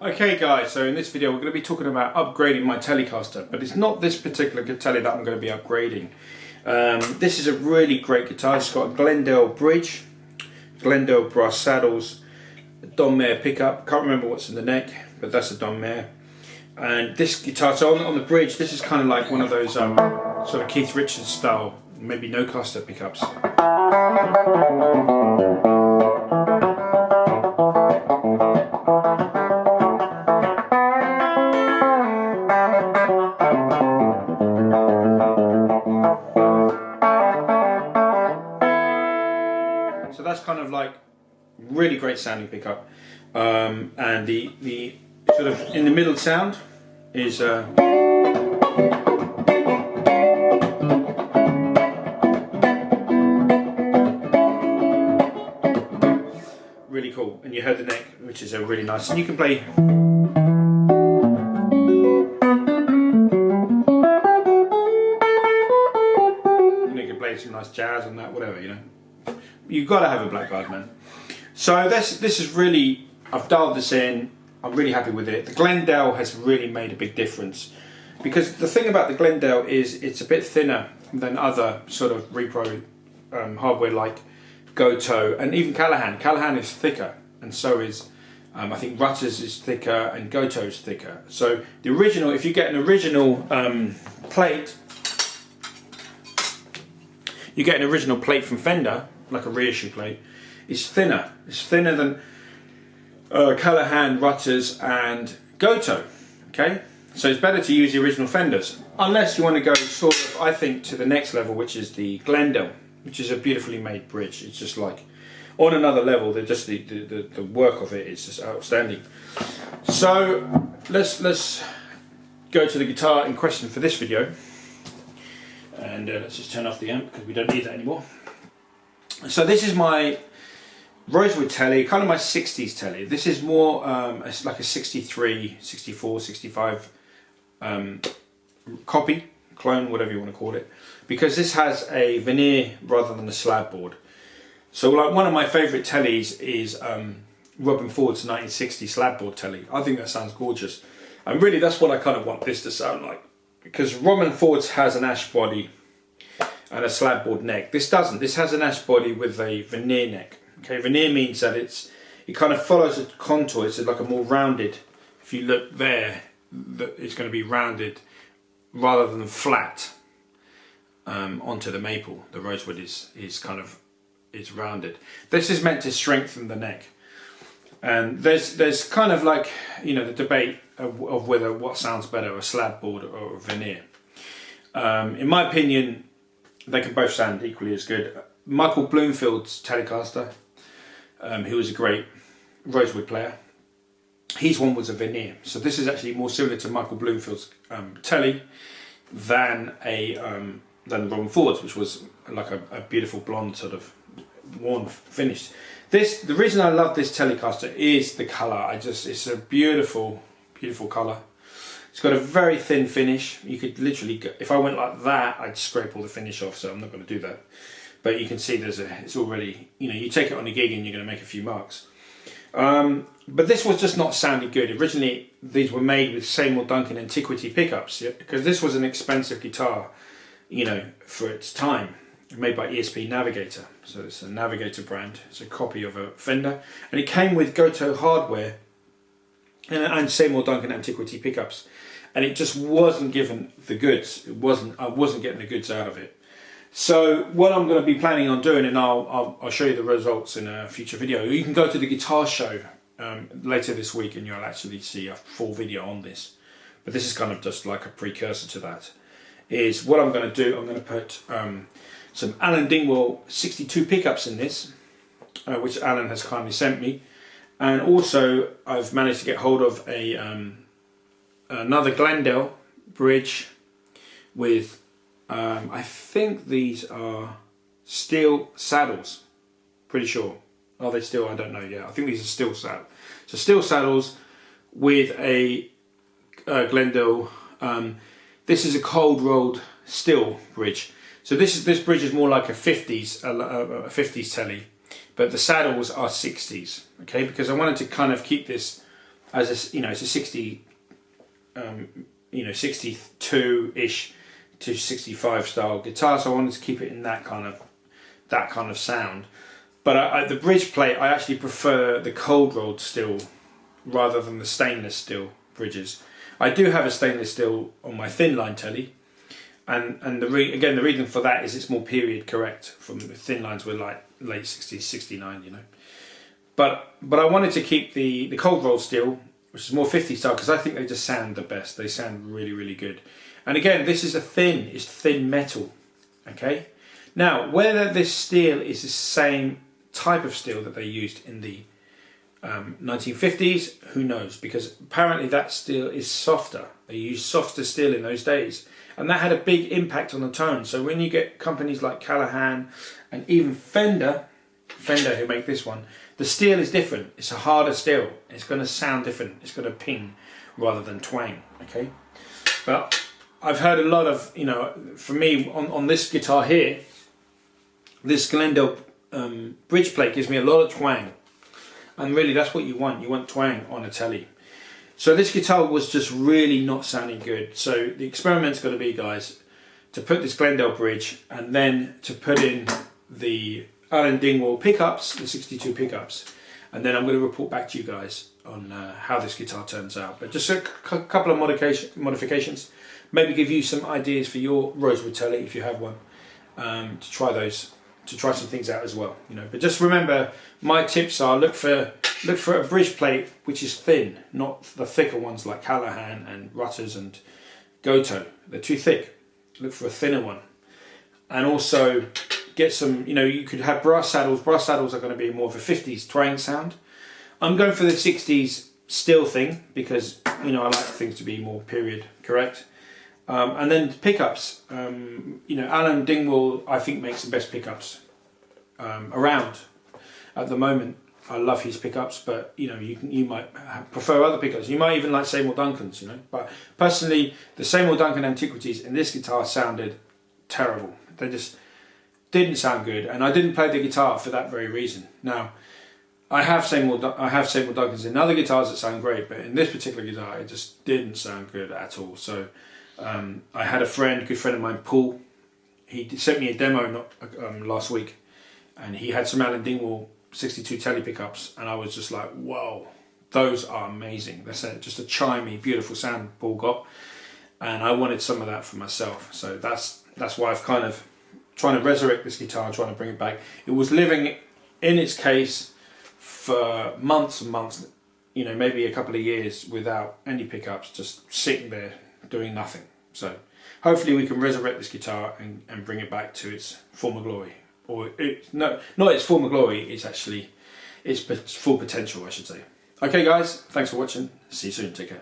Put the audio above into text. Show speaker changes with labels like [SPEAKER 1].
[SPEAKER 1] Okay guys, so in this video we're going to be talking about upgrading my Telecaster, but it's not this particular Tele that I'm going to be upgrading. This is a really great guitar. It's got a Glendale bridge, Glendale brass saddles, a Don Mayer pickup, can't remember what's in the neck, but that's a Don Mayer. And this guitar, so on the bridge, this is kind of like one of those sort of Keith Richards style, maybe no cluster pickups. So that's kind of like really great sounding pickup, and the sort of in the middle sound is really cool, and you heard the neck, which is a really nice, and you can play. You can play some nice jazz on that, whatever, you know. You've got to have a Blackguard, man. So this is really, I've dialed this in, I'm really happy with it. The Glendale has really made a big difference, because the thing about the Glendale is it's a bit thinner than other sort of repro hardware like Gotoh and even Callaham. Callaham is thicker, and so is I think Rutters is thicker and Gotoh is thicker. So the original, if you get an original plate, you get an original plate from Fender, like a reissue plate, is thinner. It's thinner than Callaham, Rutters and Gotoh, okay? So it's better to use the original Fenders, unless you want to go sort of, I think, to the next level, which is the Glendale, which is a beautifully made bridge. It's just like, on another level, just the work of it is just outstanding. So let's go to the guitar in question for this video. And let's just turn off the amp, because we don't need that anymore. So this is my Rosewood Tele, kind of my 60s Tele. This is more, it's like a 63, 64, 65 copy, clone, whatever you want to call it. Because this has a veneer rather than a slab board. So like one of my favourite Teles is Robin Ford's 1960 slab board Tele. I think that sounds gorgeous. And really that's what I kind of want this to sound like. Because Robin Ford's has an ash body and a slab board neck. This doesn't. This has an ash body with a veneer neck. Okay, veneer means that it kind of follows a contour. It's like a more rounded. If you look there, it's going to be rounded rather than flat onto the maple. The rosewood is kind of rounded. This is meant to strengthen the neck. And there's kind of like, you know, the debate of whether what sounds better, a slab board or a veneer. In my opinion, they can both sound equally as good. Michael Bloomfield's Telecaster, who was a great rosewood player, his one was a veneer. So this is actually more similar to Michael Bloomfield's Tele than Robin Ford's, which was like a beautiful blonde sort of worn finished. The reason I love this Telecaster is the colour. It's a beautiful, beautiful colour. It's got a very thin finish. You could literally, if I went like that, I'd scrape all the finish off, so I'm not going to do that. But you can see it's already, you know, you take it on a gig and you're going to make a few marks. But this was just not sounding good. Originally, these were made with Seymour Duncan Antiquity pickups, yeah? Because this was an expensive guitar, you know, for its time. Made by ESP Navigator, so it's a Navigator brand. It's a copy of a Fender, and it came with Gotoh hardware and Seymour Duncan Antiquity pickups, and it just wasn't given the goods. I wasn't getting the goods out of it. So what I'm going to be planning on doing, and I'll show you the results in a future video. You can go to the guitar show later this week, and you'll actually see a full video on this. But this is kind of just like a precursor to that. Is what I'm going to do. I'm going to put some Alan Dingwall 62 pickups in this, which Alan has kindly sent me, And also I've managed to get hold of a another Glendale bridge with I think these are steel saddles, pretty sure. Are they steel? I don't know yet. I think these are steel saddles. So steel saddles with a Glendale. This is a cold rolled steel bridge. So this bridge is more like a 50s a 50s telly, but the saddles are 60s. Okay, because I wanted to kind of keep this as a, you know, it's a 60, you know, 62-ish to 65 style guitar. So I wanted to keep it in that kind of sound. But the bridge plate, I actually prefer the cold rolled steel rather than the stainless steel bridges. I do have a stainless steel on my thin line telly, and the reason for that is it's more period correct. From the thin lines were like late 60s, 69, you know. But I wanted to keep the cold rolled steel, which is more 50 style, because I think they just sound the best. They sound really, really good. And again, this is it's thin metal. Okay. Now, whether this steel is the same type of steel that they used in the 1950s, who knows, because apparently that steel is softer. They used softer steel in those days, and that had a big impact on the tone. So when you get companies like Callaham and even Fender who make this one, the steel is different. It's a harder steel. It's going to sound different. It's going to ping rather than twang. Okay, but I've heard a lot of, you know, for me on this guitar here, this Glendale bridge plate gives me a lot of twang. And really, that's what you want. You want twang on a telly. So this guitar was just really not sounding good. So the experiment's going to be, guys, to put this Glendale bridge and then to put in the Alan Dingwall pickups, the 62 pickups. And then I'm going to report back to you guys on how this guitar turns out. But just a couple of modifications. Maybe give you some ideas for your Rosewood telly, if you have one, to try those. To try some things out as well, you know. But just remember, my tips are look for a bridge plate which is thin, not the thicker ones like Callaham and Rutters and Gotoh. They're too thick. Look for a thinner one, and also get some. You know, you could have brass saddles. Brass saddles are going to be more of a 50s twang sound. I'm going for the 60s steel thing because, you know, I like things to be more period correct. And then pickups, you know, Alan Dingwall I think makes the best pickups around at the moment. I love his pickups, but you know, you might prefer other pickups. You might even like Seymour Duncan's, you know. But personally, the Seymour Duncan Antiquities in this guitar sounded terrible. They just didn't sound good, and I didn't play the guitar for that very reason. Now, I have Seymour Duncans in other guitars that sound great, but in this particular guitar, it just didn't sound good at all. So I had a good friend of mine, Paul. He sent me a demo last week, and he had some Alan Dingwall 62 Tele pickups, and I was just like, whoa, those are amazing. That's just a chimey, beautiful sound Paul got, and I wanted some of that for myself. So that's why I've kind of trying to resurrect this guitar and trying to bring it back. It was living in its case for months and months, you know, maybe a couple of years without any pickups, just sitting there doing nothing. So hopefully we can resurrect this guitar and bring it back to its former glory. Or not its former glory, it's actually its full potential, I should say. Okay guys, thanks for watching. See you soon, take care.